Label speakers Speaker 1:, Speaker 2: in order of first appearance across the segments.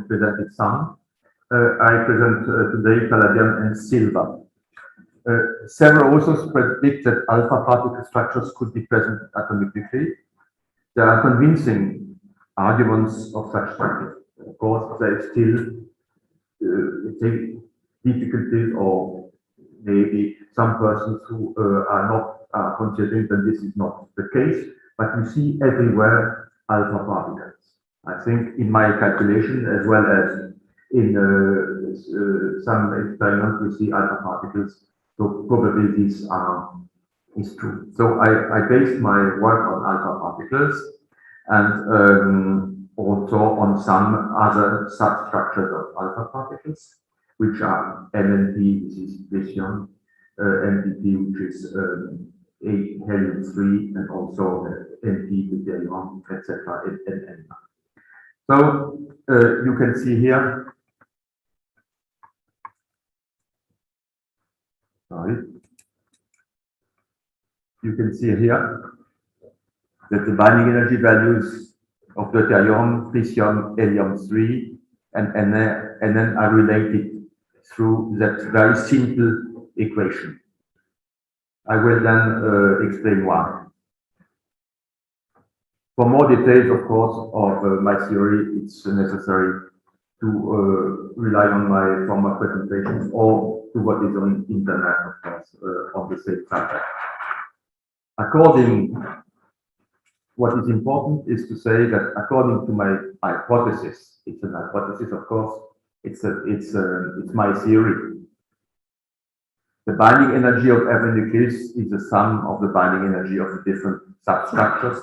Speaker 1: presented some. I present today palladium and silver. Several authors predict that alpha particle structures could be present atomically. There are convincing arguments of such structures. Of course, there is still difficulties, or maybe some persons who are not considering that this is not the case, but you see everywhere alpha particles. I think in my calculation, as well as in some experiments, we see alpha particles. So probably this is true. So I based my work on alpha particles and also on some other substructures of alpha particles, which are NNP, which is lithium, NPP, which is helium-3, and also NP, deuterium, etc. So you can see here. Sorry. You can see here that the binding energy values of deuterium, tritium, helium-3, and Nn are related through that very simple equation. I will then explain why. For more details, of course, of my theory, it's necessary to rely on my former presentations or to what is on the internet, of course, on the same subject. What is important is to say that according to my hypothesis, it's an hypothesis, of course, it's my theory. The binding energy of every nucleus is the sum of the binding energy of the different substructures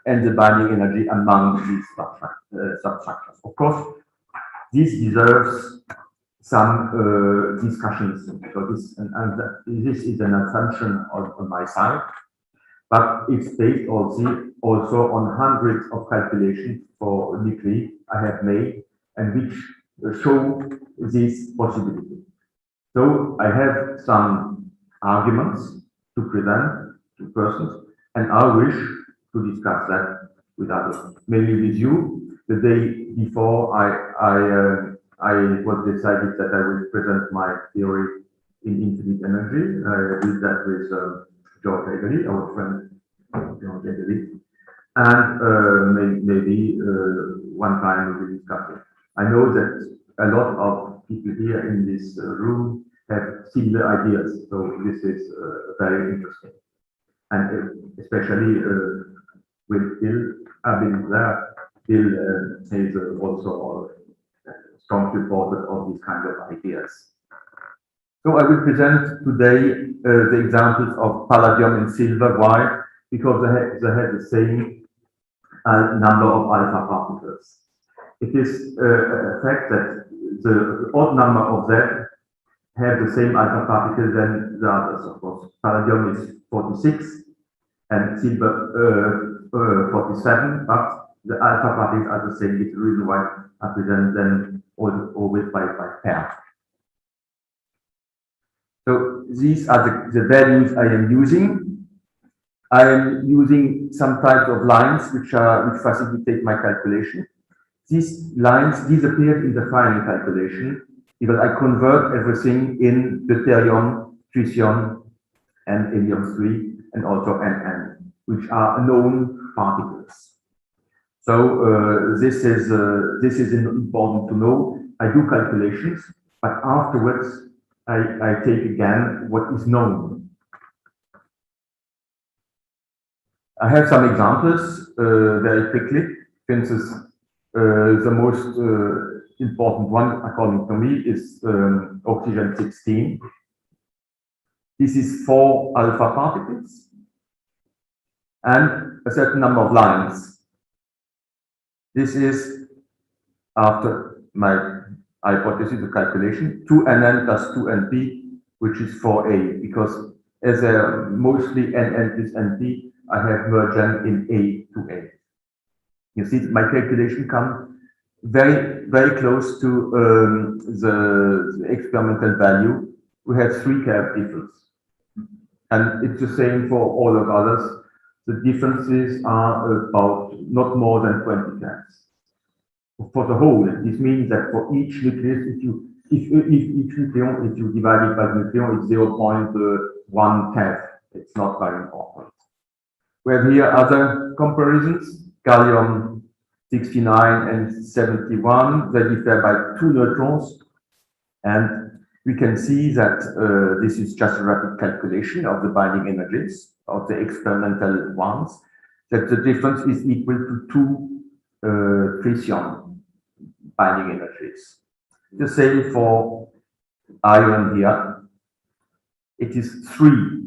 Speaker 1: and the binding energy among these substructures. Of course, this deserves some discussions. So this is an assumption on my side, but it's based also on hundreds of calculations for nuclei I have made and which show this possibility. So I have some arguments to present to persons, and I wish to discuss that with others, maybe with you. The day before I was decided that I will present my theory in infinite energy. I did that with George Eggley, our friend George Eggley, and maybe one time we will discuss it. I know that a lot of people here in this room have similar ideas, so this is very interesting. And especially with Bill, I've been there. Bill is also a strong supporter of these kind of ideas. So I will present today the examples of palladium and silver. Why? Because they have the same number of alpha particles. It is a fact that the odd number of them have the same alpha particle than the others, of course. Palladium is 46 and silver 47, but the alpha particles are the same. It's the reason why I present them always by pair. So these are the values I am using. I am using some types of lines which facilitate my calculation. These lines disappeared in the final calculation because I convert everything in deuterium, tritium, and helium-3, and also Nn, which are known particles. So this is important to know. I do calculations, but afterwards I take again what is known. I have some examples very quickly. For instance, the most important one, according to me, is oxygen 16. This is 4 alpha particles and a certain number of lines. This is, after my hypothesis of calculation, 2Nn plus 2Np, which is 4A, because as mostly Nn plus Np, I have merged them in A to A. You see, my calculation comes very, very close to the experimental value. We have 3 characteristics, and it's the same for all of others. The differences are about not more than 20 times. for the whole. This means that for each nucleus, if each nucleon, if you divide it by the nucleon, it's 0.1 keV. It's not very important. We have here other comparisons. Gallium 69 and 71, they differ by 2 neutrons. And we can see that this is just a rapid calculation of the binding energies of the experimental ones, that the difference is equal to 2 tritium binding energies. The same for iron here. It is 3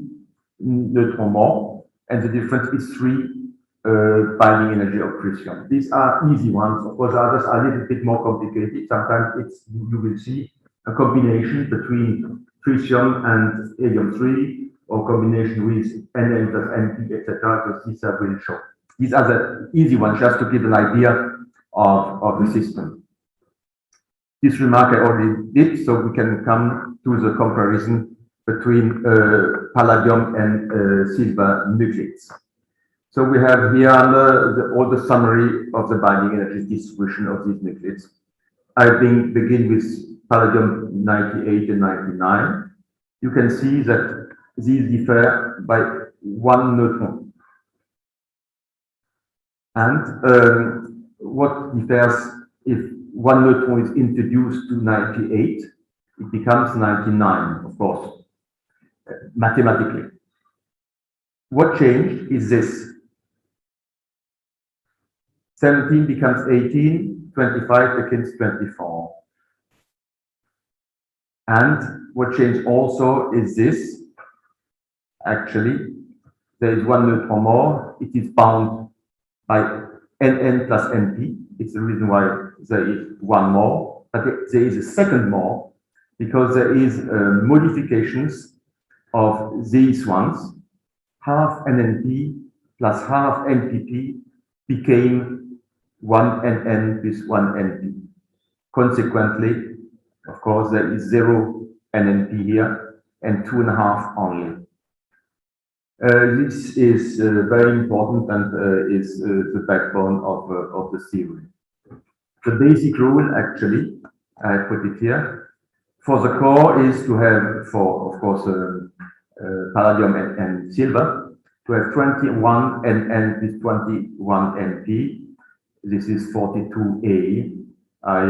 Speaker 1: neutron more, and the difference is 3 binding energy of tritium. These are easy ones. Of course, others are a little bit more complicated. Sometimes you will see a combination between tritium and helium-3, or combination with N plus NP, etc. So these I will show. These are the easy ones, just to give an idea of the system. This remark I already did, so we can come to the comparison between palladium and silver nuclides. So we have here all the summary of the binding energy distribution of these nuclides. I begin with palladium 98 and 99. You can see that these differ by 1 neutron. And what differs if 1 neutron is introduced to 98, it becomes 99, of course, mathematically. What changed is this. 17 becomes 18, 25 becomes 24. And what changed also is this. Actually, there is 1 neutron more. It is bound by Nn plus Np. It's the reason why there is 1 more. But there is a second more, because there is modifications of these ones. Half NNP plus half NPP became 1 NN plus 1 NP. Consequently, of course, there is 0 NNP here and 2.5 only. This is very important and is the backbone of the theory. The basic rule, actually, I put it here, for the core is to have, for of course, palladium and silver, to have 21 NN with 21 NP. This is 42A. I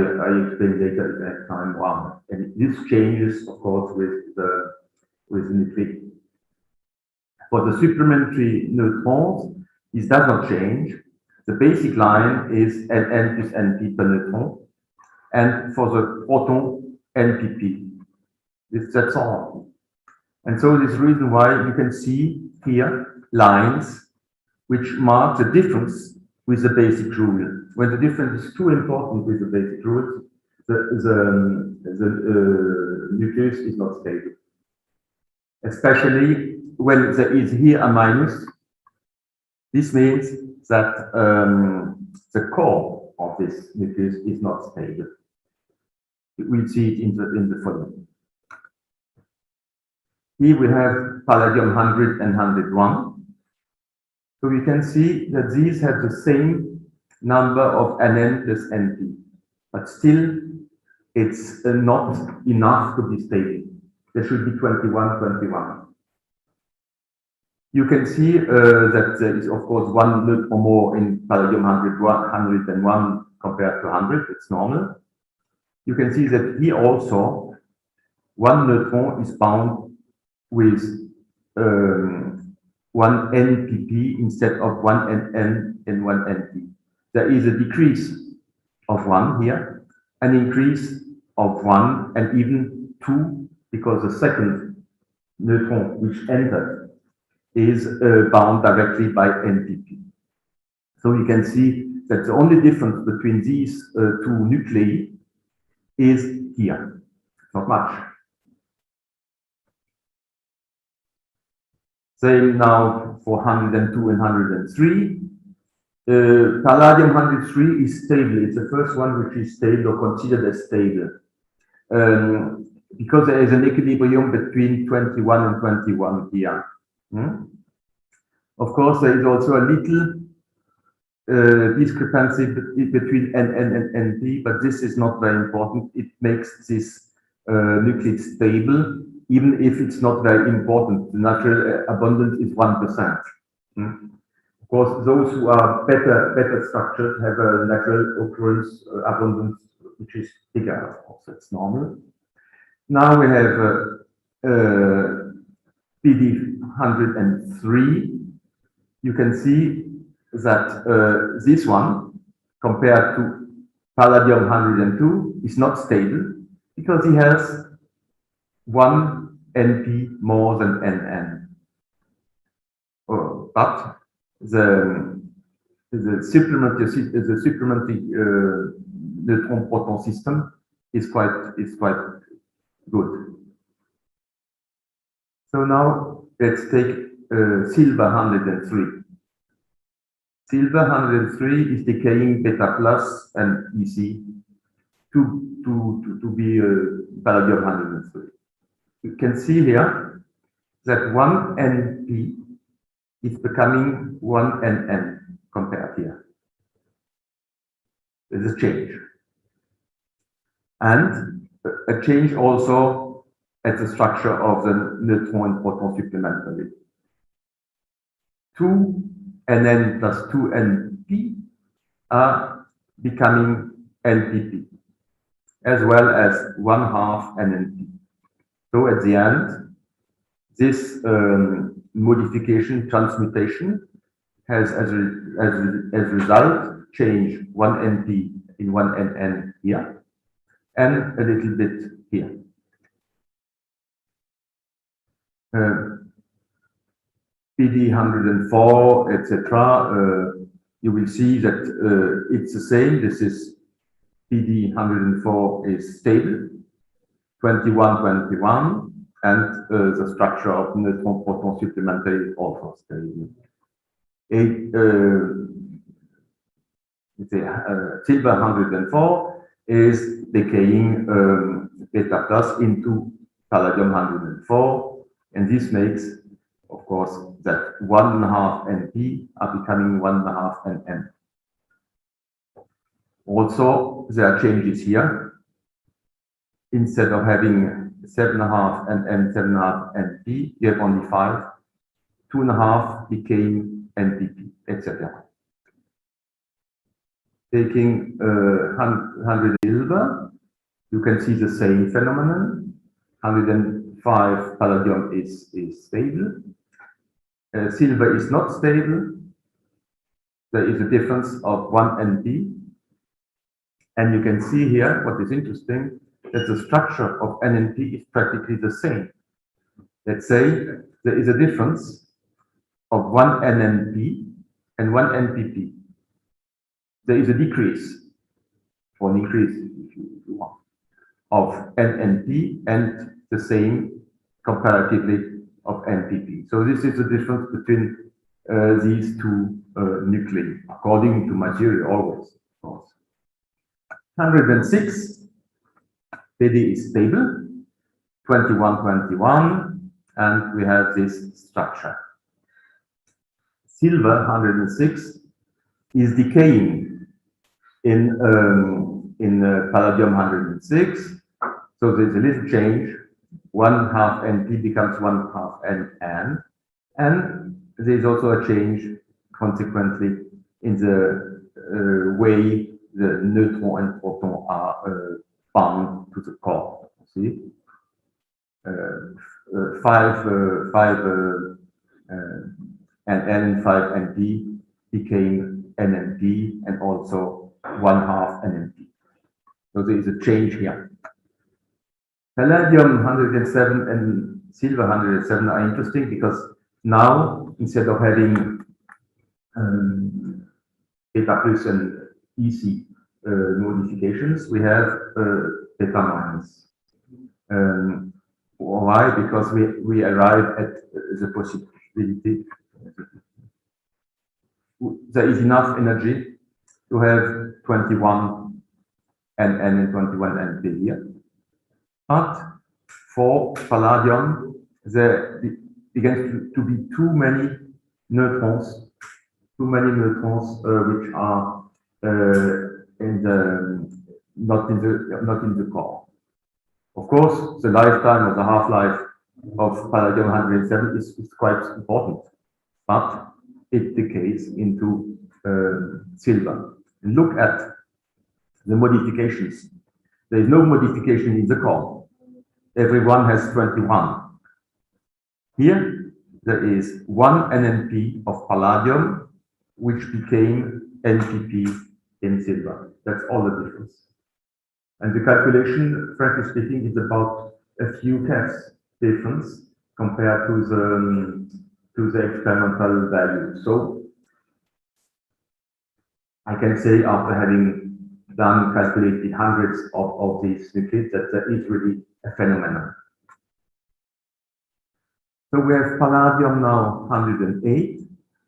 Speaker 1: explain later at time 1. And this changes, of course, with the nuclide. For the supplementary neutrons, this does not change. The basic line is Nn plus Np per neutron. And for the proton, NPP. That's all. And so this is the reason why you can see here lines which mark the difference with the basic rule. When the difference is too important with the basic rules, the nucleus is not stable. Especially when there is here a minus, this means that the core of this nucleus is not stable. We'll see it in the following. Here we have palladium 100 and 101. So we can see that these have the same number of Nn plus Np, but still it's not enough to be stable. There should be 21, 21. You can see that there is, of course, 1 neutron more in palladium 101 compared to 100. It's normal. You can see that here also 1 neutron is bound with 1 NPP instead of 1 NN and 1 NP. There is a decrease of 1 here, an increase of 1, and even 2, because the second neutron which entered is bound directly by NPP. So you can see that the only difference between these 2 nuclei is here, not much. Same now for 102 and 103. Palladium 103 is stable. It's the first one which is stable or considered as stable. Because there is an equilibrium between 21 and 21 here. Of course, there is also a little discrepancy between N and NP, but this is not very important. It makes this nuclide stable, even if it's not very important. The natural abundance is 1%. Of course, those who are better structured have a natural occurrence abundance which is bigger. Of course, that's normal. Now we have PD 103. You can see that this one, compared to palladium 102, is not stable because he has 1 NP more than NN. But the supplementary neutron proton system is quite good. So now let's take silver 103. Silver 103 is decaying beta plus and EC to be palladium 103. You can see here that 1 NP is becoming 1 NN compared here. There's a change. And a change also at the structure of the neutron and proton supplementary. 2 NN plus 2 NP are becoming NPP, as well as 1/2 NNP. So at the end, this modification, transmutation, has as a result change 1 NP in 1 NN here, and a little bit here. PD 104, etc. You will see that it's the same. This is PD 104 is stable, 21, and the structure of neutron proton supplementary is also stable. Silver 104 is decaying beta plus into palladium 104, and this makes, of course, that 1/2 NP are becoming 1/2 NN. Also, there are changes here. Instead of having 7/2 NN, 7/2 NP, you have only 5. 2/2 became NPP, etc. Taking 100 silver, you can see the same phenomenon. 105 palladium is stable. Silver is not stable. There is a difference of 1 NP. And you can see here what is interesting, that the structure of NNP is practically the same. Let's say there is a difference of 1 NNP and 1 NPP. There is a decrease, or an increase, if you want, of NNP and the same comparatively of NPP. So this is the difference between these two nuclei, according to my theory, always, of course. 106, PD is stable, 21, and we have this structure. Silver 106 is decaying in palladium 106, so there's a little change. 1/2 NP becomes 1/2 NN, and there's also a change consequently in the way the neutron and proton are bound to the core. See, 5 NN, 5 NP became NNP, and also 1/2 NNP. So there is a change here. Palladium 107 and silver 107 are interesting because now, instead of having beta plus and EC modifications, we have beta minus. Why? Because we arrive at the possibility there is enough energy to have 21 NN and 21 NP here. But for palladium, there begins to be too many neutrons too many neutrons which are in the not in the core. Of course, the lifetime or the half-life of palladium-107 is quite important, but it decays into silver. And look at the modifications. There is no modification in the core. Everyone has 21. Here, there is one NNP of palladium, which became NPP in silver. That's all the difference. And the calculation, frankly speaking, is about a few Kevs difference compared to the experimental value. So I can say, after having calculated hundreds of these nuclides, that there is really a phenomenon. So we have palladium now 108,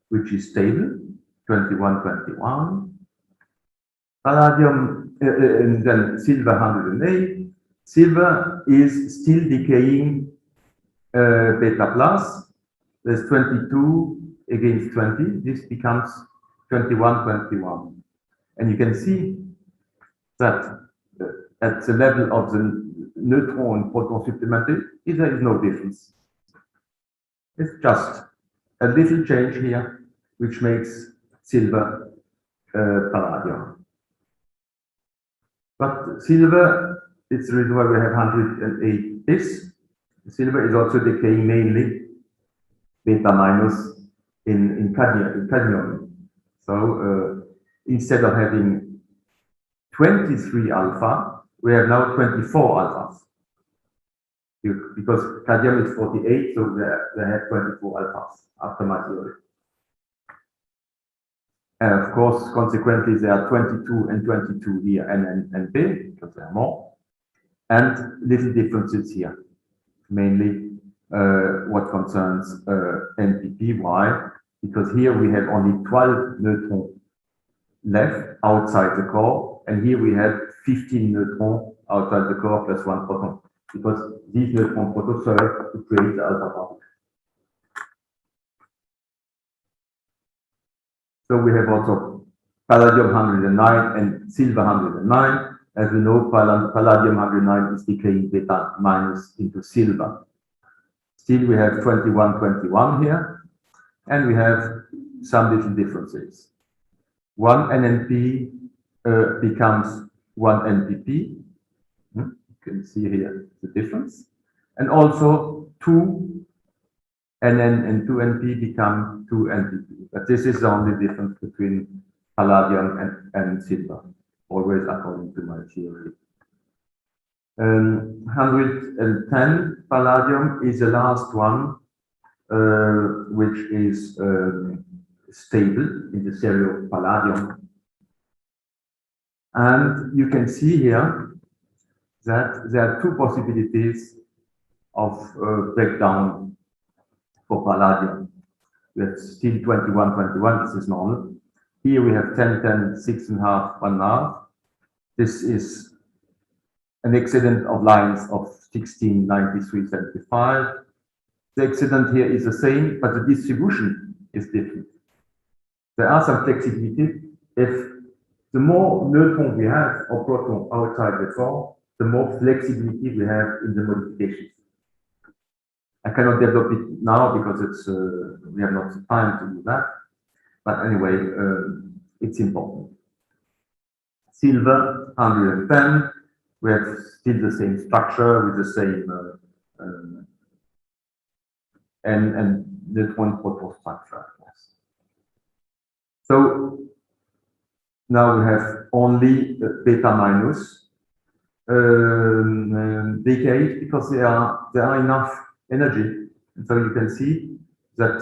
Speaker 1: which is stable, 21, 21. Palladium, and then silver 108. Silver is still decaying beta plus. There's 22 against 20. This becomes 21, 21. And you can see that at the level of the neutron proton supplementary, there is no difference. It's just a little change here, which makes silver palladium. But silver, it's the reason why we have 108 this. Silver is also decaying mainly beta minus in cadmium. So instead of having 23 alpha, we have now 24 alphas. Because cadmium is 48, so they have 24 alphas after my theory. And of course, consequently, there are 22 and 22 here, N and B, because there are more. And little differences here, mainly what concerns NPP. Why? Because here we have only 12 neutrons left outside the core, and here we have 15 neutrons outside the core plus 1 proton, because these neutron protons serve to create the alpha particle. So we have also palladium 109 and silver 109. As we know, palladium 109 is decaying beta minus into silver. Still, we have 21, 21 here, and we have some little differences. One NNP becomes one NPP. You can see here the difference. And also 2 NN and 2 NP become 2 NPP. But this is the only difference between palladium and silver, always according to my theory. 110 palladium is the last one, which is stable in the stereo palladium. And you can see here that there are two possibilities of breakdown for palladium. We have still 21, 21, this is normal. Here we have 10, 10, 6.5, 1.5. This is an accident of lines of 16, 93, 75. The accident here is the same, but the distribution is different. There are some flexibility. If the more neutrons we have or proton outside the core, the more flexibility we have in the modifications. I cannot develop it now because it's we have not time to do that. But anyway, it's important. Silver 110. We have still the same structure with the same and neutron proton structure. Yes. So now we have only beta minus decay because there are enough energy. And so you can see that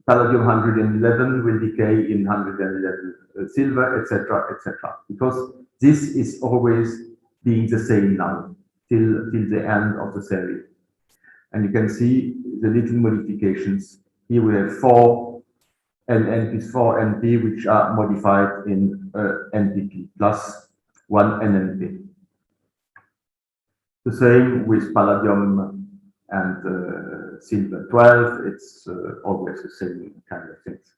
Speaker 1: palladium 111 will decay in 111 silver, etc., etc. Because this is always being the same now till the end of the series. And you can see the little modifications. Here we have 4 NP4 NP, which are modified in NPP plus 1 NNP. The same with palladium and silver 12. It's always the same kind of things.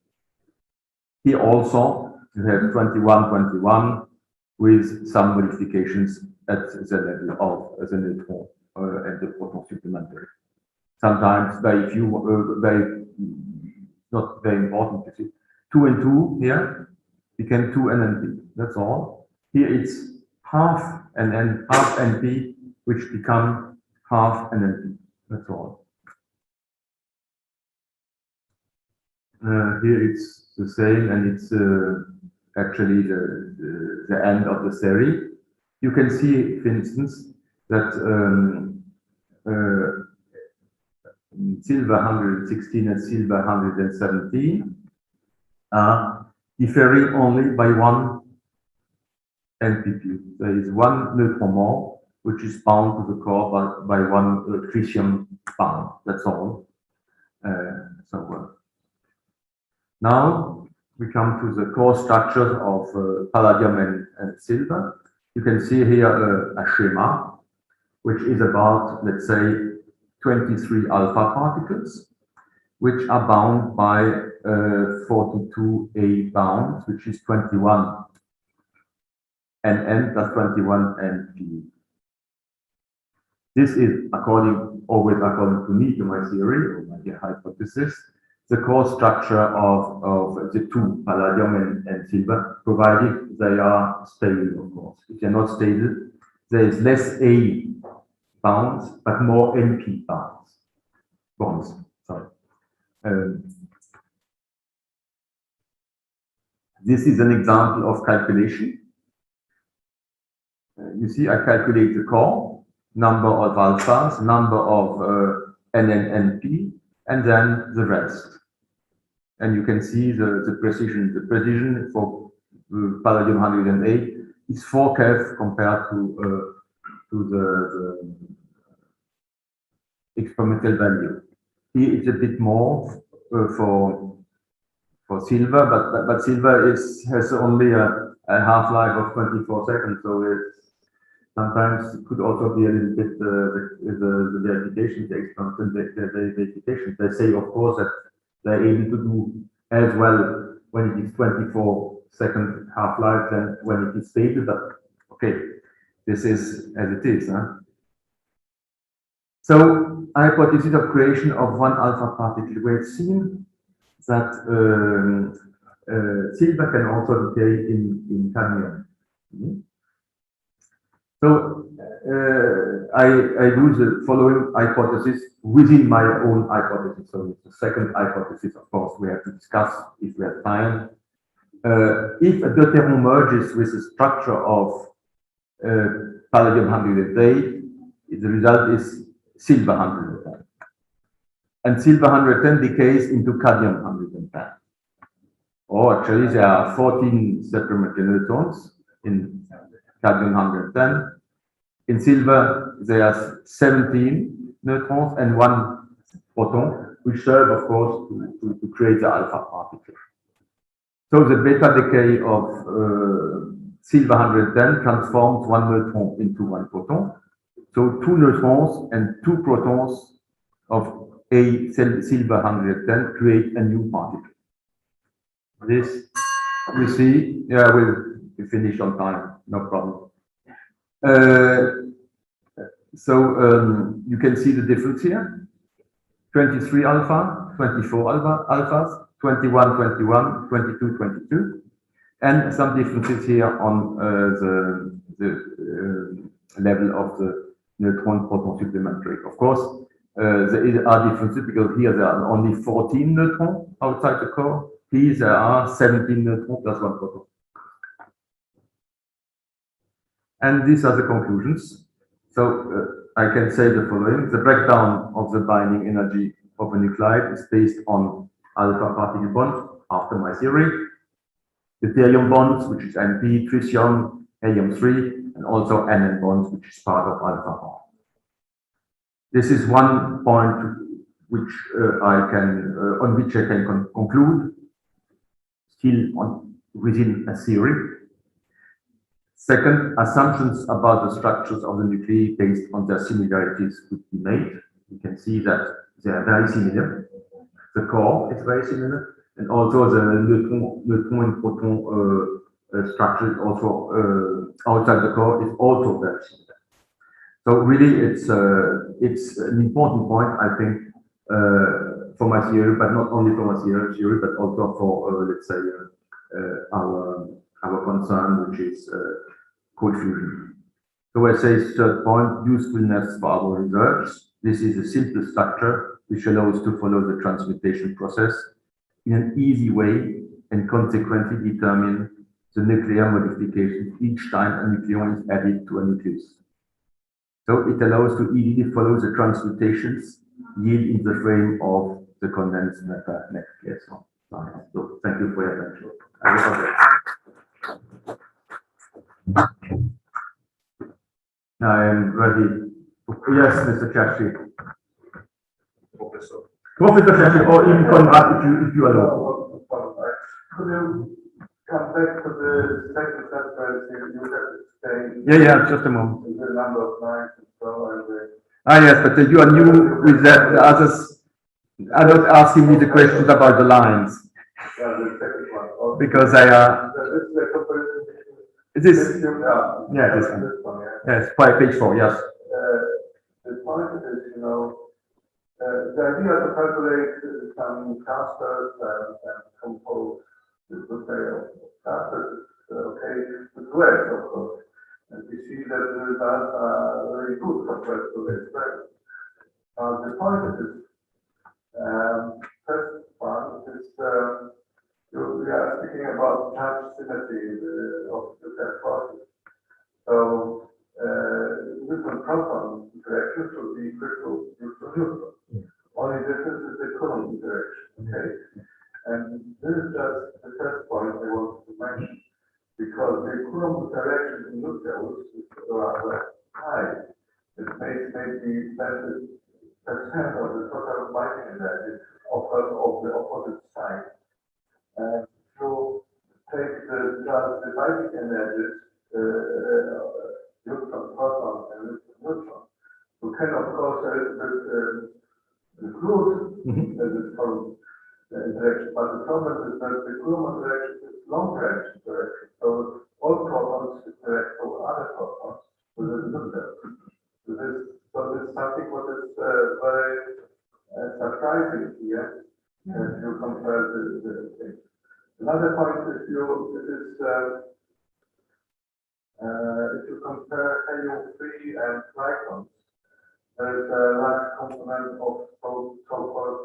Speaker 1: Here also, you have 21, 21 with some modifications at the level of the neutron and the proton supplementary. Sometimes very few, not very important to see. 2 and 2 here became 2 NNP. That's all. Here it's half NN, half NP, which become half NNP. That's all. Here it's the same, and it's actually the end of the series. You can see, for instance, that silver 116 and silver 117 are differing only by one NPQ. There is one neutron more, which is bound to the core by one tritium bond. That's all. Now we come to the core structures of palladium and silver. You can see here a schema, which is about, let's say, 23 alpha particles, which are bound by 42A bounds, which is 21 NN plus 21 NP. This is always according to me, to my theory, or my hypothesis, the core structure of the two, palladium and silver, provided they are stable, of course. If they're not stable, there is less A bounds, but more NP bonds. Sorry. This is an example of calculation. You see, I calculate the core, number of alphas, number of NNP, and then the rest. And you can see the precision. The precision for palladium 108 is 4 keV compared to the experimental value. Here it's a bit more for silver, but silver has only a half-life of 24 seconds, so it's sometimes it could also be a little bit the verification, the experimental verification. They say, of course, that they're able to do as well when it is 24-second half-life than when it is stable, but okay, this is as it is. Huh? So, hypothesis of creation of one alpha particle. We have seen that silver can also decay in cadmium. So I do the following hypothesis within my own hypothesis. So it's the second hypothesis, of course, we have to discuss if we have time. If a deuterium merges with the structure of palladium 108, the result is silver 110. And silver 110 decays into cadmium 110. Or actually, there are 14 supplementary neutrons in cadmium 110. In silver, there are 17 neutrons and 1 proton, which serve, of course, to create the alpha particle. So the beta decay of silver 110 transforms 1 neutron into 1 proton. So 2 neutrons and 2 protons of a silver 110 create a new particle. This we see, yeah, we'll finish on time, no problem. You can see the difference here. 23 alpha, 24 alphas, 21, 21, 22, 22, and some differences here on the level of the neutron-proton supplementary. Of course, there are differences because here there are only 14 neutrons outside the core. Here there are 17 neutrons plus 1 proton. And these are the conclusions. So I can say the following. The breakdown of the binding energy of a nuclide is based on alpha particle bonds after my theory, deuterium bonds, which is NP, tritium, helium-3, and also NN bonds, which is part of alpha bond. This is one point which on which I can conclude, still within a theory. Second, assumptions about the structures of the nuclei based on their similarities could be made. You can see that they are very similar. The core is very similar. And also the neutron and proton structure is also outside the core is also very similar. So really, it's an important point, I think, for my theory, but not only for my theory, but also for let's say our concern, which is cold fusion. So I say third point, usefulness for our research. This is a simple structure which allows to follow the transmutation process in an easy way and consequently determine the nuclear modification each time a nucleon is added to a nucleus. So it allows to easily follow the transmutations yield in the frame of the condensed matter nucleus. So thank you for your attention. I am ready. Yes, Mr. Chashi. Professor Chashi, or even Conrad, if you allow.
Speaker 2: Could you come back to the second sentence? You have to stay.
Speaker 1: Yeah, just a moment.
Speaker 2: The number of lines and so on.
Speaker 1: Yes, but you are new with that. The others are not asking me the questions about the lines.
Speaker 2: Yeah, the second one.
Speaker 1: Because I are.
Speaker 2: It is.
Speaker 1: Yeah, this one. Yes, page 4, yes.
Speaker 2: The point is, the idea to calculate some clusters and compose this say clusters is okay with words, of course. And we see that the results are very good compared to the experiment. The point is, first one is we are speaking about charge symmetry of the process. So neutron-proton interaction should be equal to neutron-neutron. Only difference is the Coulomb interaction. Okay, and this is just the first point I wanted to mention, because the Coulomb interaction in nucleus is rather high. It makes maybe 20% of the total binding energy of the opposite side. And to take the binding energies, neutron, proton, and neutron, we can of course include this Coulomb interaction, but the problem is that the Coulomb interaction is long-range interaction, so all protons interact with other protons within the nucleus. So this is something what is very surprising here if you compare the things. Another point is if you compare helium-3 and protons, there is a large component of so-called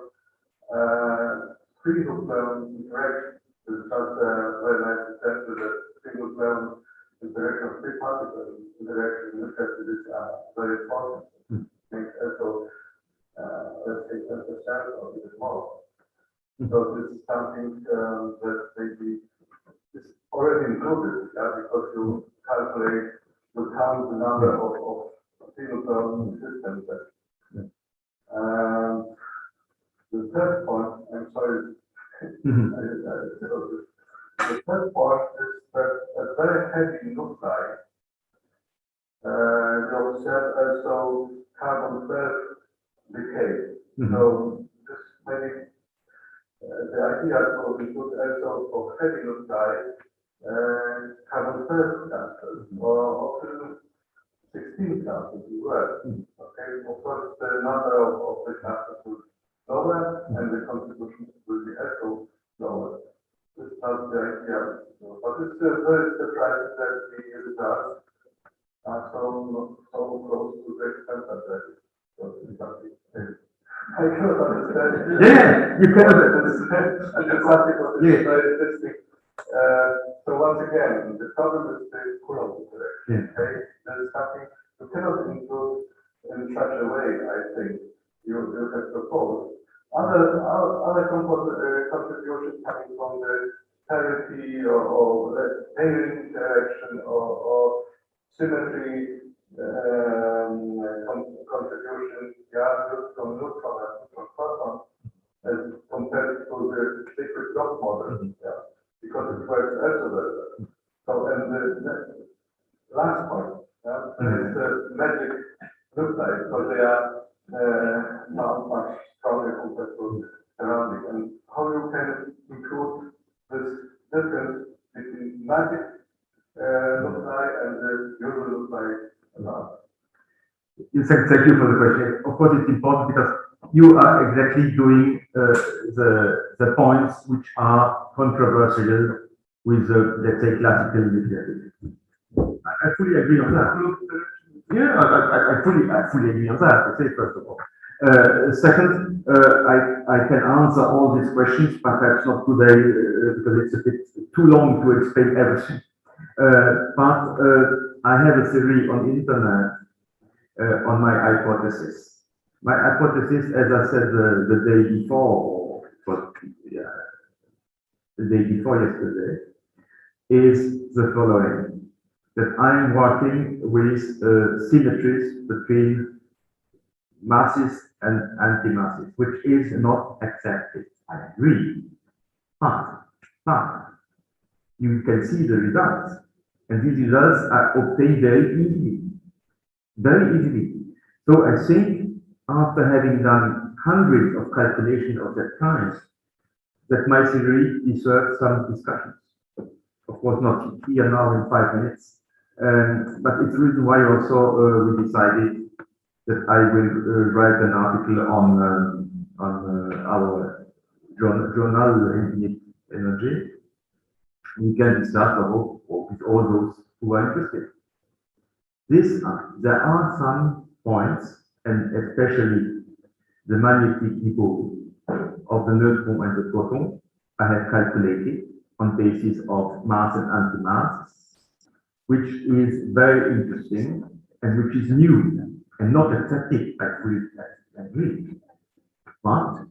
Speaker 2: free nucleon interaction. This is just a very nice example that free nucleon interaction of free particle interaction in nucleus is very important. Makes also let's say 10% or even more. So this is something that maybe is already included, because you calculate, you count the number of single systems. The third point, I'm sorry, the third point is that a very heavy nuclide, we observe also carbon-12 decay. So this maybe the idea to include also for heavy nuclide carbon-12 clusters, or often 16 clusters as well. Okay, of course the number of the clusters will be lower and the contribution will be also lower. This is not the idea, but it's very surprising that the results are so close to the extent that so it's something. I cannot understand.
Speaker 1: Yeah, you cannot.
Speaker 2: That's something what is very interesting. So once again, the problem is the Coulomb interaction. Okay, that is something you cannot include in such a way. I think you have proposed other contributions coming from the parity or pairing interaction or symmetry contribution, from neutron and neutron proton, as compared to the liquid dot model, because it works also very well. So, and the last point, is the magic nuclide, because they are not much stronger compared to the surrounding, and how you can include
Speaker 1: Thank you for the question. Of course, it's important because you are exactly doing the points which are controversial with the, let's say, classical nuclear. I fully agree on that. Yeah, I fully agree on that, to say first of all. Second, I can answer all these questions, but perhaps not today because it's a bit too long to explain everything. But I have a theory on internet on my hypothesis. My hypothesis, as I said the day before, the day before yesterday, is the following: that I'm working with symmetries between masses and antimasses, which is not accepted. I agree, but you can see the results, and these results are obtained very easily. Very easily. So I think after having done hundreds of calculations of that kind, that my theory deserves some discussions. Of course, not here now in 5 minutes, but it's the reason why also we decided that I will write an article on our journal Infinite Energy. We can discuss with all those who are interested. There are some points, and especially the magnetic dipole of the neutron and the proton, I have calculated on basis of mass and antimass, which is very interesting and which is new and not accepted. I fully agree. But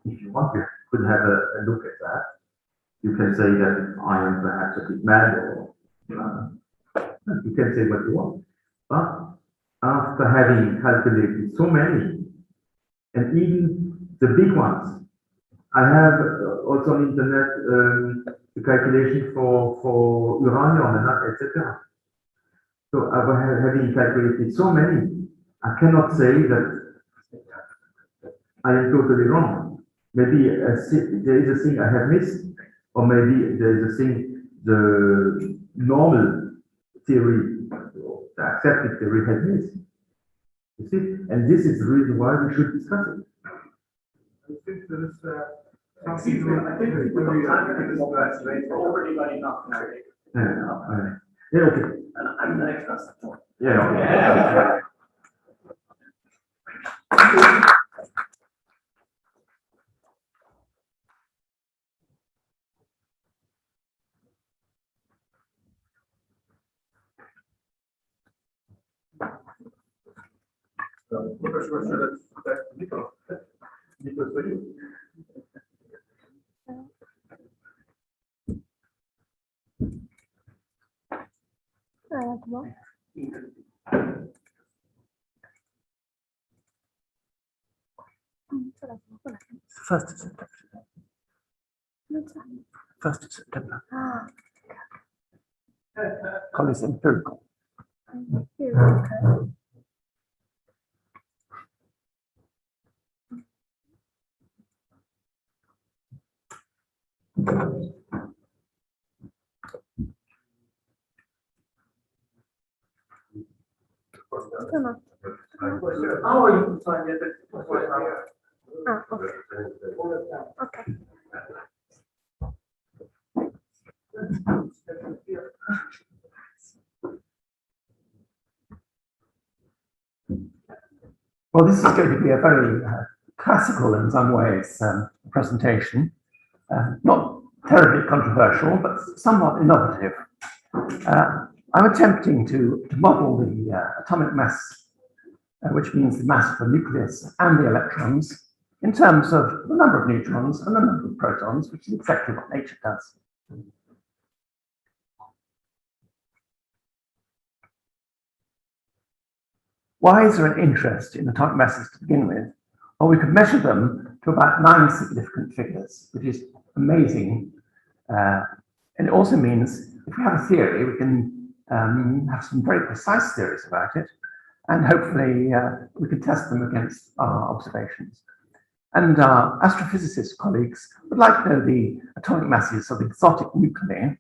Speaker 1: if you want, you could have a look at that. You can say that I am perhaps a bit mad, or you can say what you want. But after having calculated so many, and even the big ones, I have also on internet the calculation for uranium and etc. So having calculated so many, I cannot say that I am totally wrong. Maybe there is a thing I have missed, or maybe there is a thing the normal theory, the accepted theory has missed. You see, and this is the reason why we should discuss it.
Speaker 2: I think there is something. I think we are already running enough now.
Speaker 1: Yeah, okay.
Speaker 2: And I'm the next person.
Speaker 1: Yeah, okay.
Speaker 3: First of September. 1st of September. Call is empirical.
Speaker 2: How are you finding it?
Speaker 4: Okay.
Speaker 3: Well, this is going to be a very classical, in some ways, presentation. Not terribly controversial, but somewhat innovative. I'm attempting to model the atomic mass, which means the mass of the nucleus and the electrons, in terms of the number of neutrons and the number of protons, which is exactly what nature does. Why is there an interest in atomic masses to begin with? Well, we could measure them to about 9 significant figures, which is amazing. And it also means if we have a theory, we can have some very precise theories about it, and hopefully we can test them against our observations. And our astrophysicist colleagues would like to know the atomic masses of exotic nuclei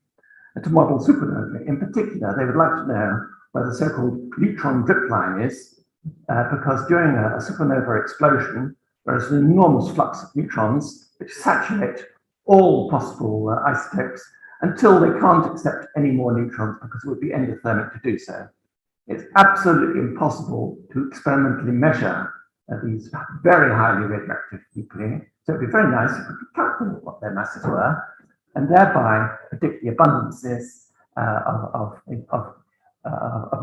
Speaker 3: to model supernovae. In particular, they would like to know where the so-called neutron drip line is, because during a supernova explosion, there is an enormous flux of neutrons which saturate all possible isotopes until they can't accept any more neutrons because it would be endothermic to do so. It's absolutely impossible to experimentally measure these very highly radioactive nuclei. So it'd be very nice if we could calculate what their masses were and thereby predict the abundances of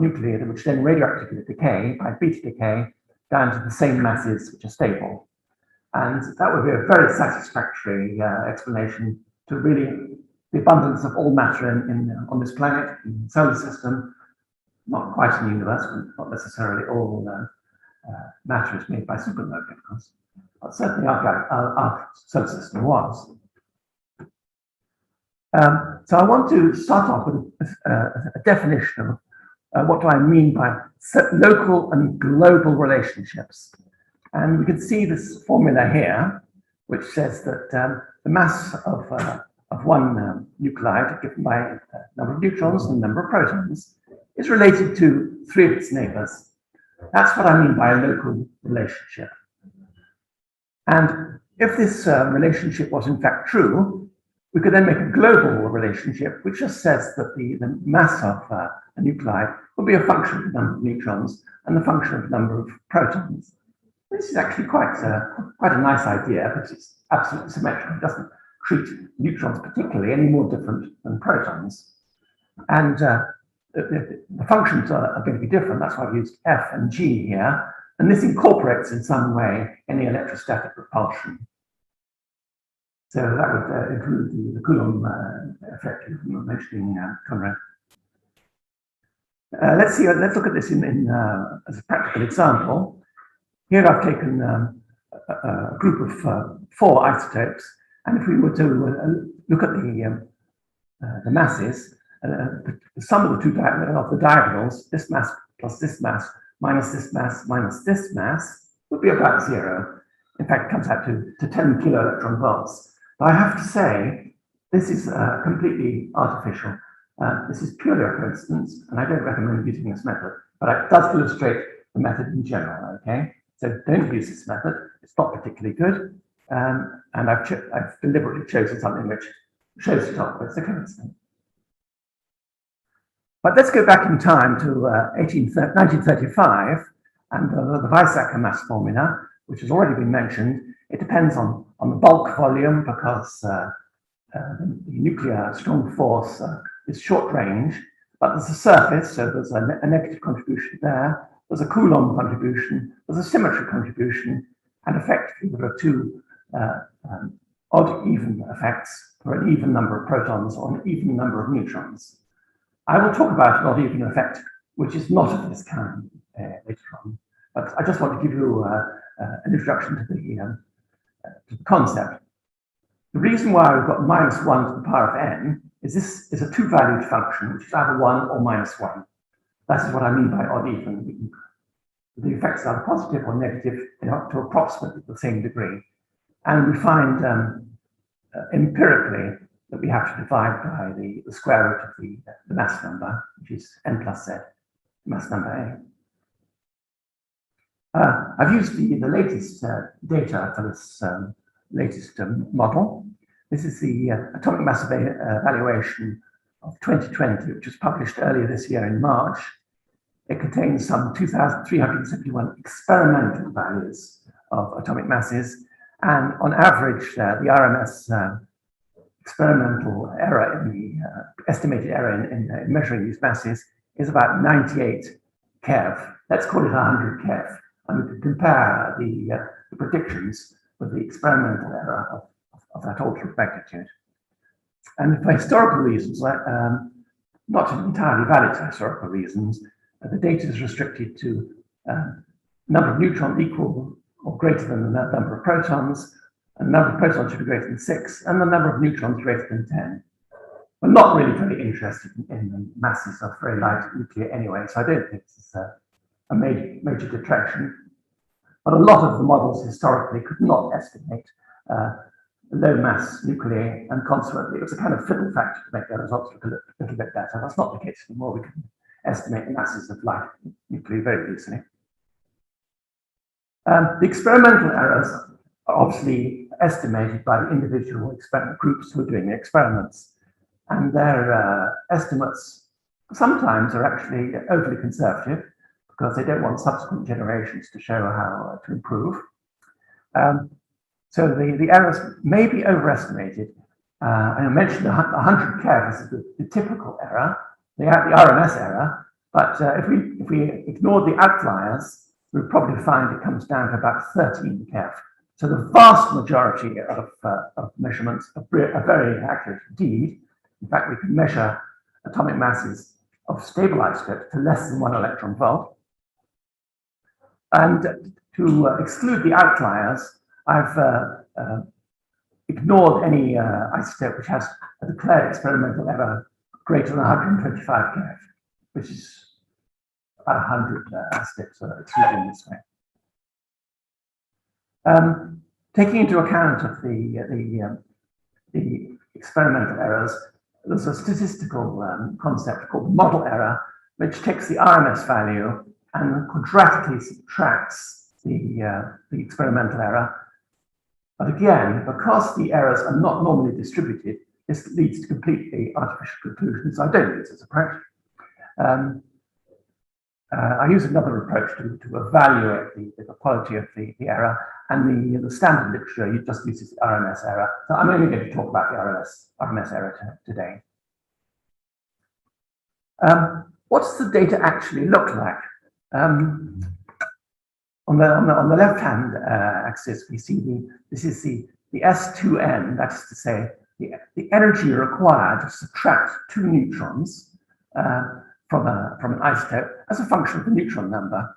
Speaker 3: nuclei which then radioactively decay by beta decay down to the same masses which are stable. And that would be a very satisfactory explanation to really the abundance of all matter on this planet, in the solar system, not quite in the universe, not necessarily all matter is made by supernovae, of course, but certainly our solar system was. So I want to start off with a definition of what do I mean by local and global relationships. And we can see this formula here, which says that the mass of one nuclide given by a number of neutrons and a number of protons is related to 3 of its neighbors. That's what I mean by a local relationship. And if this relationship was in fact true, we could then make a global relationship, which just says that the mass of a nuclide will be a function of the number of neutrons and the function of the number of protons. This is actually quite a nice idea, because it's absolutely symmetrical. It doesn't treat neutrons particularly any more different than protons. And the functions are going to be different. That's why I've used F and G here. And this incorporates in some way any electrostatic repulsion. So that would include the Coulomb effect you were mentioning, Conrad. Let's look at this as a practical example. Here I've taken a group of 4 isotopes, and if we were to look at the masses, the sum of the diagonals, this mass plus this mass minus this mass minus this mass, would be about 0. In fact, it comes out to 10 kilo electron volts. But I have to say, this is completely artificial. This is purely a coincidence, and I don't recommend using this method, but it does illustrate the method in general, okay? So don't use this method, it's not particularly good, and I've deliberately chosen something which shows it off, but it's a coincidence. But let's go back in time to 1935, and the Weizsäcker mass formula, which has already been mentioned. It depends on the bulk volume, because the nuclear strong force is short range, but there's a surface, so there's a negative contribution there. There's a Coulomb contribution, there's a symmetry contribution, and effectively there are 2 odd-even effects for an even number of protons or an even number of neutrons. I will talk about an odd-even effect, which is not of this kind later on, but I just want to give you an introduction to the concept. The reason why we've got -1 to the power of n is this is a 2-valued function, which is either 1 or -1. That is what I mean by odd-even. The effects are positive or negative to approximately the same degree. And we find empirically that we have to divide by the square root of the mass number, which is n+z, mass number A. I've used the latest data for this latest model. This is the atomic mass evaluation of 2020, which was published earlier this year in March. It contains some 2,371 experimental values of atomic masses, and on average, the RMS experimental error in the estimated error in measuring these masses is about 98 keV. Let's call it 100 keV. And we can compare the predictions with the experimental error of that order of magnitude. And for historical reasons, not entirely valid historical reasons, the data is restricted to number of neutrons equal or greater than the number of protons, and the number of protons should be greater than 6, and the number of neutrons greater than 10. We're not really very interested in the masses of very light nuclei anyway, so I don't think this is a major detraction. But a lot of the models historically could not estimate low mass nuclei, and consequently it was a kind of fiddle factor to make their results look a little bit better. That's not the case anymore. We can estimate the masses of light nuclei very easily. The experimental errors are obviously estimated by the individual experiment groups who are doing the experiments, and their estimates sometimes are actually overly conservative because they don't want subsequent generations to show how to improve. So the errors may be overestimated. And I mentioned 100 keV is the typical error, the RMS error, but if we ignore the outliers, we'll probably find it comes down to about 13 keV. So the vast majority of measurements are very accurate indeed. In fact, we can measure atomic masses of stable isotopes to less than 1 electron volt. And to exclude the outliers, I've ignored any isotope which has a declared experimental error greater than 125 keV, which is about 100 isotopes are excluded in this way. Taking into account of the experimental errors, there's a statistical concept called model error, which takes the RMS value and quadratically subtracts the experimental error. But again, because the errors are not normally distributed, this leads to completely artificial conclusions. So I don't use this approach. I use another approach to evaluate the quality of the error, and the standard literature just uses the RMS error. So I'm only going to talk about the RMS error today. What does the data actually look like? On the left-hand axis, we see this is the S2N, that is to say, the energy required to subtract 2 neutrons from an isotope as a function of the neutron number.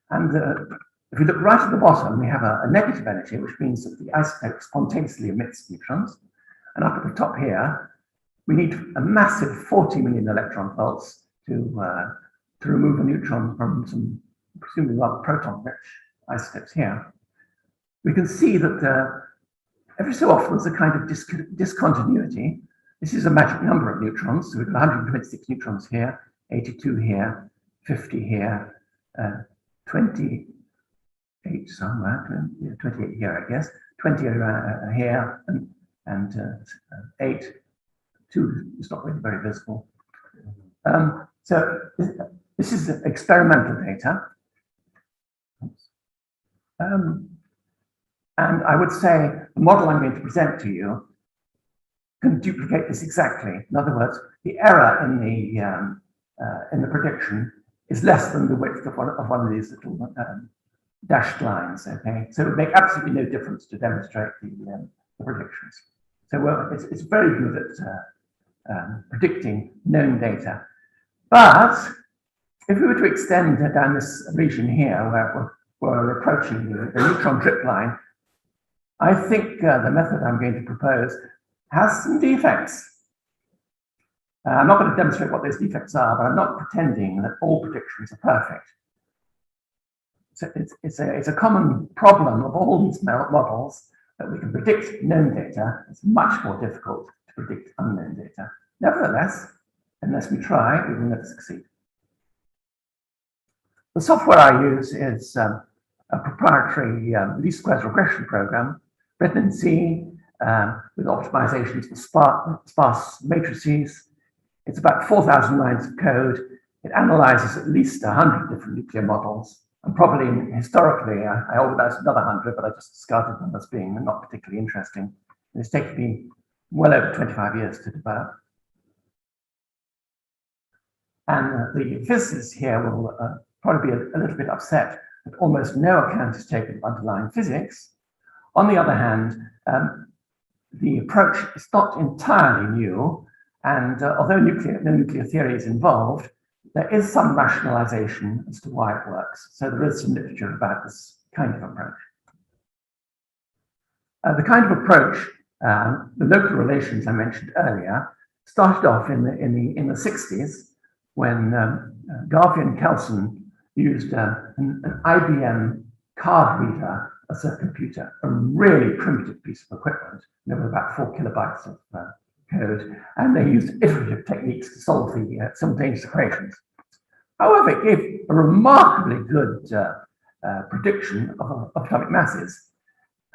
Speaker 3: And if we look right at the bottom, we have a negative energy, which means that the isotope spontaneously emits neutrons. And up at the top here, we need a massive 40 million electron volts to remove a neutron from some presumably rather proton-rich isotopes here. We can see that every so often there's a kind of discontinuity. This is a magic number of neutrons. So we've got 126 neutrons here, 82 here, 50 here, 28 somewhere, 28 here, I guess, 20 here, and 8. 2 is not really very visible. So this is experimental data. And I would say the model I'm going to present to you can duplicate this exactly. In other words, the error in the prediction is less than the width of one of these little dashed lines. Okay, so it would make absolutely no difference to demonstrate the predictions. So it's very good at predicting known data. But if we were to extend down this region here, where we're approaching the neutron drip line, I think the method I'm going to propose has some defects. I'm not going to demonstrate what those defects are, but I'm not pretending that all predictions are perfect. So it's a common problem of all these models that we can predict known data. It's much more difficult to predict unknown data. Nevertheless, unless we try, we will never succeed. The software I use is a proprietary least squares regression program written in C with optimizations for sparse matrices. It's about 4,000 lines of code. It analyzes at least 100 different nuclear models. And probably historically, I organized another 100, but I just discarded them as being not particularly interesting. And it's taken me well over 25 years to develop. And the physicists here will probably be a little bit upset that almost no account is taken of underlying physics. On the other hand, the approach is not entirely new, and although no nuclear theory is involved, there is some rationalization as to why it works. So there is some literature about this kind of approach. The kind of approach, the local relations I mentioned earlier, started off in the 60s when Garvey and Kelson used an IBM card reader as a computer, a really primitive piece of equipment. There were about 4 kilobytes of code, and they used iterative techniques to solve the simultaneous equations. However, it gave a remarkably good prediction of atomic masses.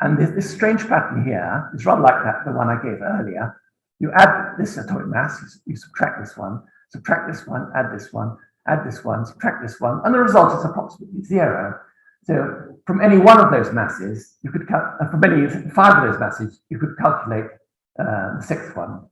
Speaker 3: And this strange pattern here is rather like the one I gave earlier. You add this atomic mass, you subtract this one, add this one, add this one, subtract this one, and the result is approximately 0. So from any one of those masses, you could from any 5 of those masses, you could calculate the 6th one.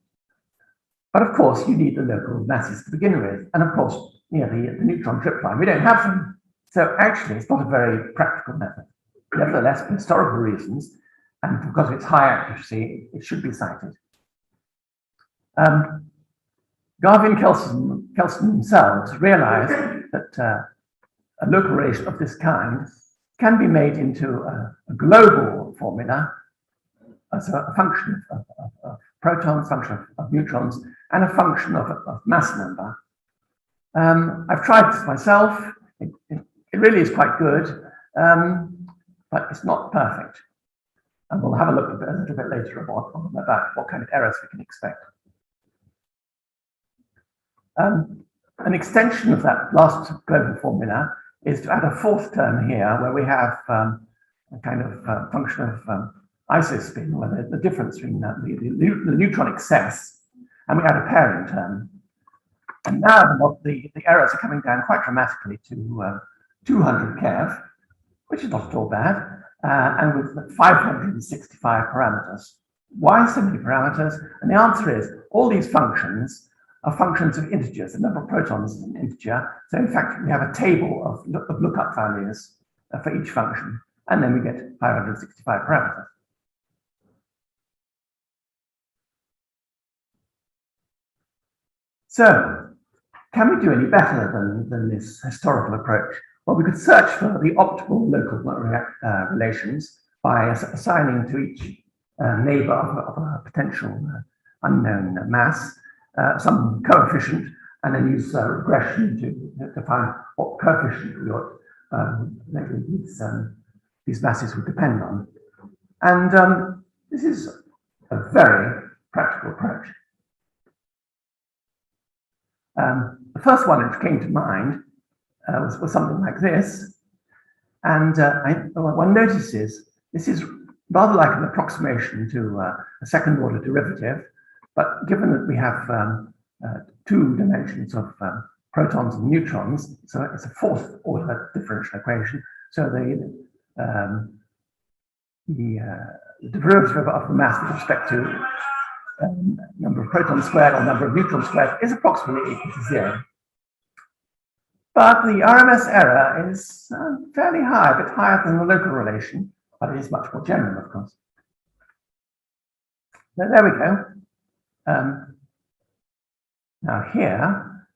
Speaker 3: But of course, you need the local masses to begin with. And of course, the neutron tripline, we don't have them. So actually, it's not a very practical method. Nevertheless, for historical reasons, and because of its high accuracy, it should be cited. Garvey and Kelson themselves realized that a local relation of this kind can be made into a global formula as a function of protons, function of neutrons, and a function of mass number. I've tried this myself. It really is quite good, but it's not perfect. And we'll have a look a little bit later about what kind of errors we can expect. An extension of that last global formula is to add a 4th term here, where we have a kind of function of isospin, where the difference between the neutron excess, and we add a pairing term. And now the errors are coming down quite dramatically to 200 keV, which is not at all bad, and with 565 parameters. Why so many parameters? And the answer is all these functions are functions of integers. The number of protons is an integer. So in fact, we have a table of lookup values for each function, and then we get 565 parameters. So, can we do any better than this historical approach? Well, we could search for the optimal local relations by assigning to each neighbor of a potential unknown mass some coefficient, and then use regression to find what coefficient these masses would depend on. And this is a very practical approach. The first one which came to mind was something like this. And one notices this is rather like an approximation to a 2nd order derivative, but given that we have 2 dimensions of protons and neutrons, so it's a 4th order differential equation. So the derivative of the mass with respect to number of protons squared or number of neutrons squared is approximately equal to 0. But the RMS error is fairly high, a bit higher than the local relation, but it is much more general, of course. So there we go. Now here,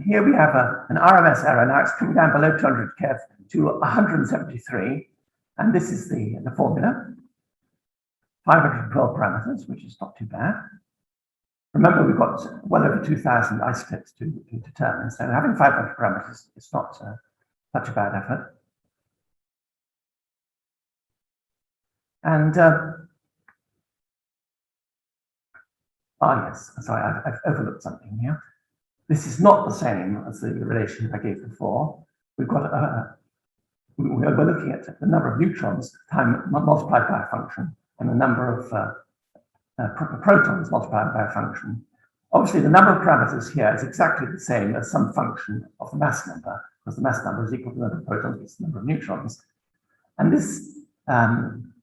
Speaker 3: here we have an RMS error. Now it's coming down below 200 keV to 173, and this is the formula. 512 parameters, which is not too bad. Remember, we've got well over 2,000 isotopes to determine, so having 500 parameters is not such a bad effort. And yes, sorry, I've overlooked something here. This is not the same as the relation I gave before. We've got we're looking at the number of neutrons multiplied by a function, and the number of protons multiplied by a function. Obviously, the number of parameters here is exactly the same as some function of the mass number, because the mass number is equal to the number of protons plus the number of neutrons. And this,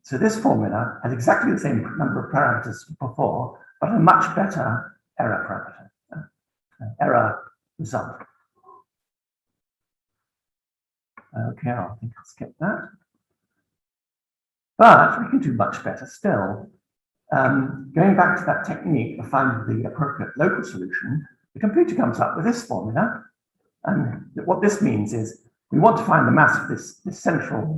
Speaker 3: so this formula has exactly the same number of parameters as before, but a much better error parameter, error result. Okay, I think I'll skip that. But we can do much better still. Going back to that technique of finding the appropriate local solution, the computer comes up with this formula. And what this means is we want to find the mass of this central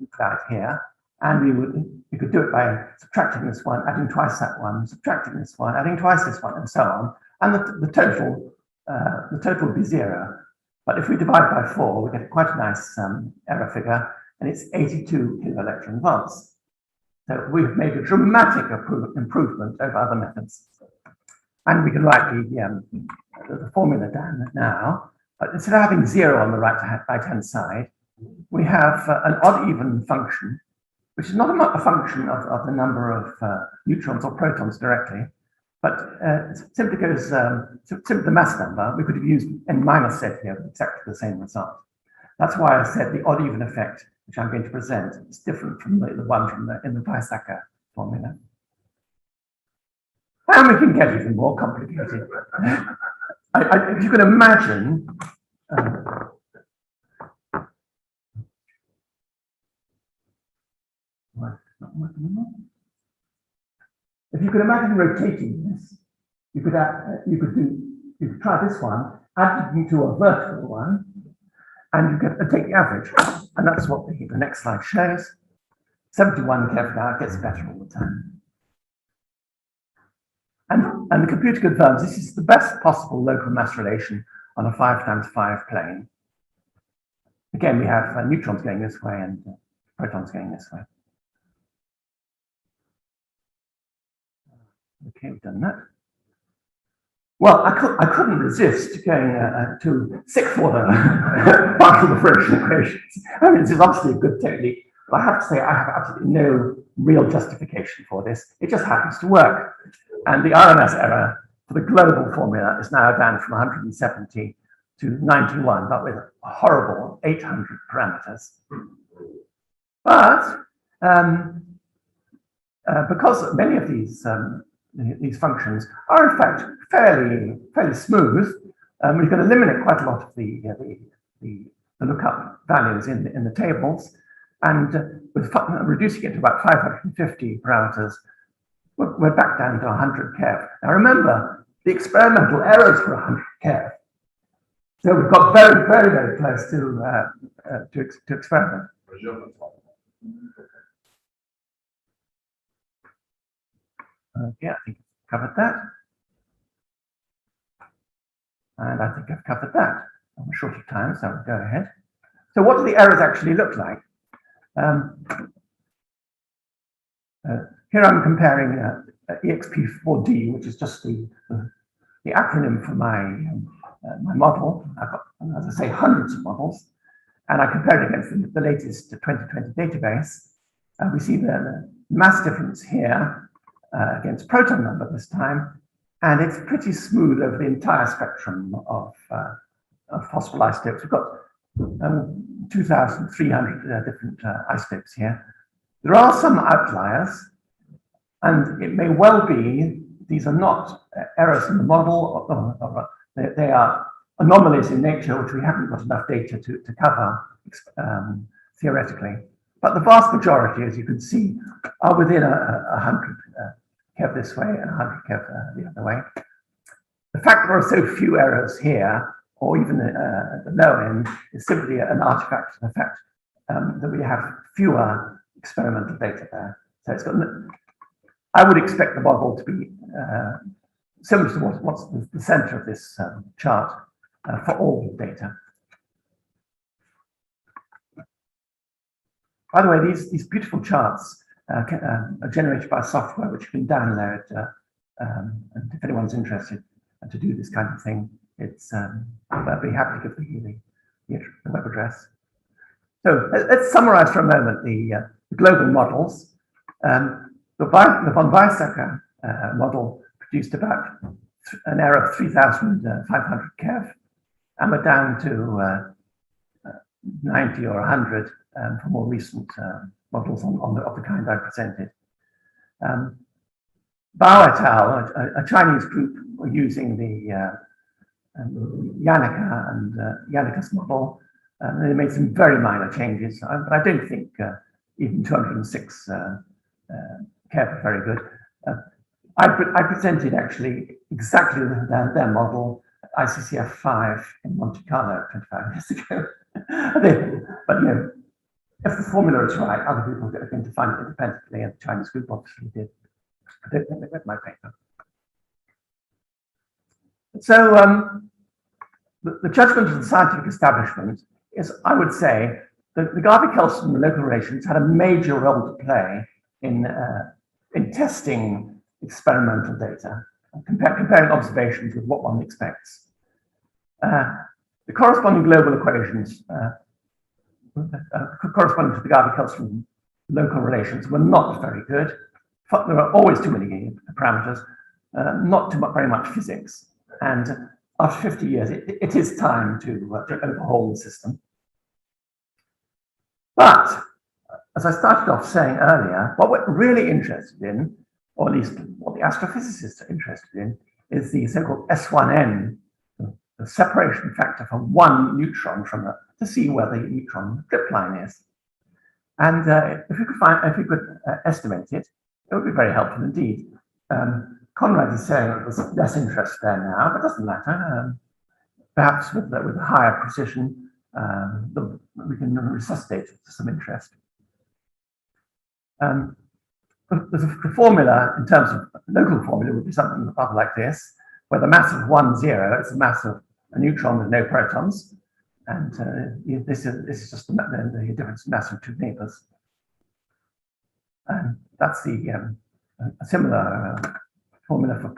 Speaker 3: nuclide here. And we could do it by subtracting this one, adding twice that one, subtracting this one, adding twice this one, and so on. And the total would be 0. But if we divide by 4, we get quite a nice error figure, and it's 82 kiloelectron volts. So we've made a dramatic improvement over other methods. And we can write the formula down now. Instead of having 0 on the right-hand side, we have an odd-even function, which is not a function of the number of neutrons or protons directly, but simply goes simply the mass number. We could have used N-Z here with exactly the same result. That's why I said the odd-even effect, which I'm going to present, is different from the one in the Weizsäcker formula. And we can get even more complicated. If you can imagine, if you could imagine rotating this, you could try this one, add it to a vertical one, and you get take the average. And that's what the next slide shows. 71 Kev now, it gets better all the time. And the computer confirms this is the best possible local mass relation on a 5 times 5 plane. Again, we have neutrons going this way and protons going this way. Okay, we've done that. Well, I couldn't resist going to sixth order partial differential equations. I mean, this is obviously a good technique, but I have to say I have absolutely no real justification for this. It just happens to work. And the RMS error for the global formula is now down from 170 to 91, but with a horrible 800 parameters. But because many of these functions are in fact fairly smooth, we can eliminate quite a lot of the lookup values in the tables, and with reducing it to about 550 parameters, we're back down to 100 keV. Now remember, the experimental errors were 100 keV, so we've got very close to experiment. Okay, I think I've covered that. And I think I've covered that. I'm short of time, so I'll go ahead. So what do the errors actually look like? Here I'm comparing EXP4D, which is just the acronym for my model. I've got, as I say, hundreds of models. And I compare it against the latest 2020 database. We see the mass difference here against proton number this time, and it's pretty smooth over the entire spectrum of possible isotopes. We've got 2,300 different isotopes here. There are some outliers, and it may well be these are not errors in the model, or they are anomalies in nature, which we haven't got enough data to cover theoretically. But the vast majority, as you can see, are within 100 keV this way and 100 keV the other way. The fact there are so few errors here, or even at the low end, is simply an artifact of the fact that we have fewer experimental data there. So it's got. I would expect the model to be similar to what's the center of this chart for all data. By the way, these beautiful charts are generated by software which you can download. And if anyone's interested to do this kind of thing, I'd be happy to give you the web address. So let's summarize for a moment the global models. The von Weizsäcker model produced about an error of 3,500 keV, and we're down to 90 or 100 for more recent models of the kind I presented. Bao et al., a Chinese group, were using the Yannicka and Yannicka's model. They made some very minor changes, but I don't think even 206 keV are very good. I presented actually exactly their model at ICCF 5 in Monte Carlo 25 years ago. But you know, if the formula is right, other people are going to find it independently, and the Chinese group obviously did. I don't think they read my paper. So the judgment of the scientific establishment is, I would say, that the Garvey Kelson local relations had a major role to play in testing experimental data. comparing observations with what one expects. The corresponding global equations corresponding to the Garvey Kelson local relations were not very good. There are always too many parameters, not very much physics. And after 50 years, it is time to overhaul the system. But as I started off saying earlier, what we're really interested in, or at least what the astrophysicists are interested in, is the so-called S1N, the separation factor from one neutron to see where the neutron drip line is. And if we could estimate it, it would be very helpful indeed. Conrad is saying there's less interest there now, but it doesn't matter. Perhaps with higher precision, we can resuscitate some interest. The formula, in terms of local formula, would be something rather like this, where the mass of 1, 0 is the mass of a neutron with no protons, and this is just the difference in mass of two neighbors. And that's the a similar formula for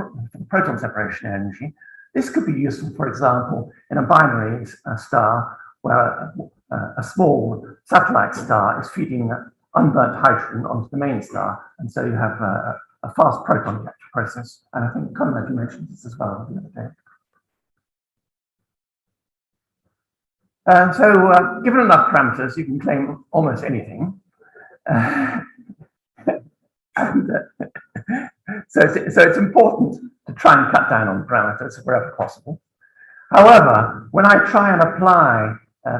Speaker 3: proton separation energy. This could be useful, for example, in a binary star where a small satellite star is feeding unburnt hydrogen onto the main star, and so you have a fast proton capture process. And I think Conrad mentioned this as well the other day. So given enough parameters, you can claim almost anything. And so it's important to try and cut down on parameters wherever possible. However, when I try and apply,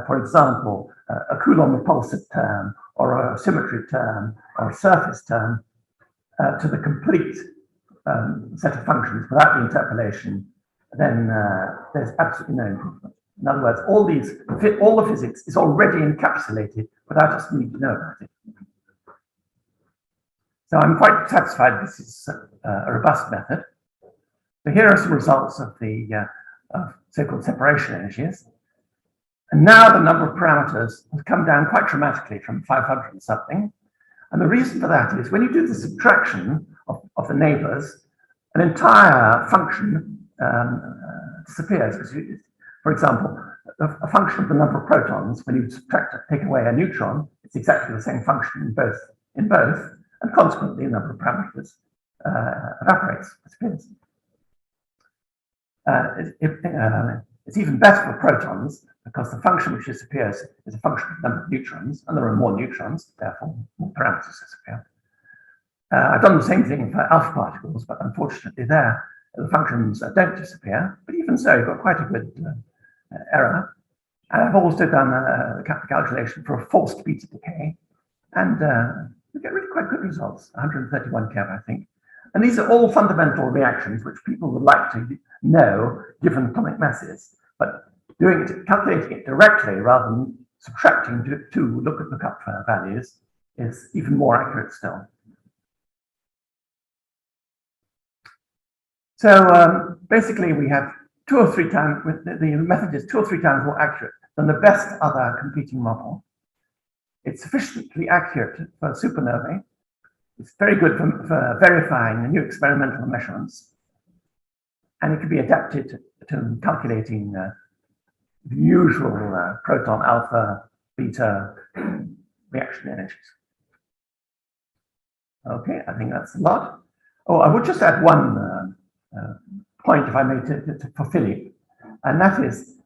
Speaker 3: for example, a Coulomb repulsive term or a symmetry term or a surface term to the complete set of functions without the interpolation, then there's absolutely no improvement. In other words, all the physics is already encapsulated without us needing to know about it. So I'm quite satisfied this is a robust method. So here are some results of the so-called separation energies. And now the number of parameters has come down quite dramatically from 500 and something. And the reason for that is when you do the subtraction of the neighbors, an entire function disappears. Because for example, a function of the number of protons, when you take away a neutron, it's exactly the same function in both, and consequently the number of parameters evaporates, disappears. It's even better for protons because the function which disappears is a function of the number of neutrons, and there are more neutrons, therefore more parameters disappear. I've done the same thing for alpha particles, but unfortunately there the functions don't disappear. But even so, you've got quite a good error. And I've also done a calculation for a forced beta decay, and we get really quite good results, 131 keV, I think. And these are all fundamental reactions which people would like to know given atomic masses, but calculating it directly rather than subtracting to look up values is even more accurate still. So basically we have 2 or 3 times, the method is 2 or 3 times more accurate than the best other competing model. It's sufficiently accurate for supernovae. It's very good for verifying new experimental measurements. And it can be adapted to calculating the usual proton alpha, beta reaction energies. Okay, I think that's a lot. Oh, I would just add one point, if I may, for Philip, and that is,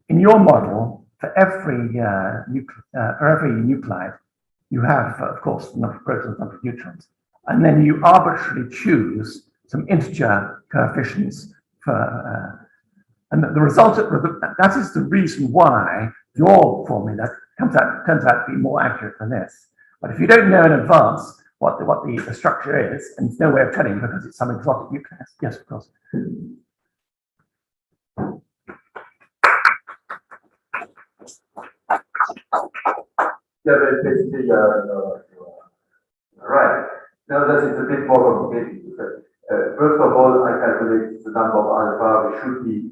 Speaker 3: in your model, for every nuclide, you have, of course, the number of protons, number of neutrons, and then you arbitrarily choose some integer coefficients for, and the result of that is the reason why your formula turns out to be more accurate than this. But if you don't know in advance what the structure is, and there's no way of telling because it's some exotic nucleus. Yes, of course.
Speaker 2: Yeah, basically, right. Now that is a bit more complicated. First of all, I calculate the number of alpha, which should be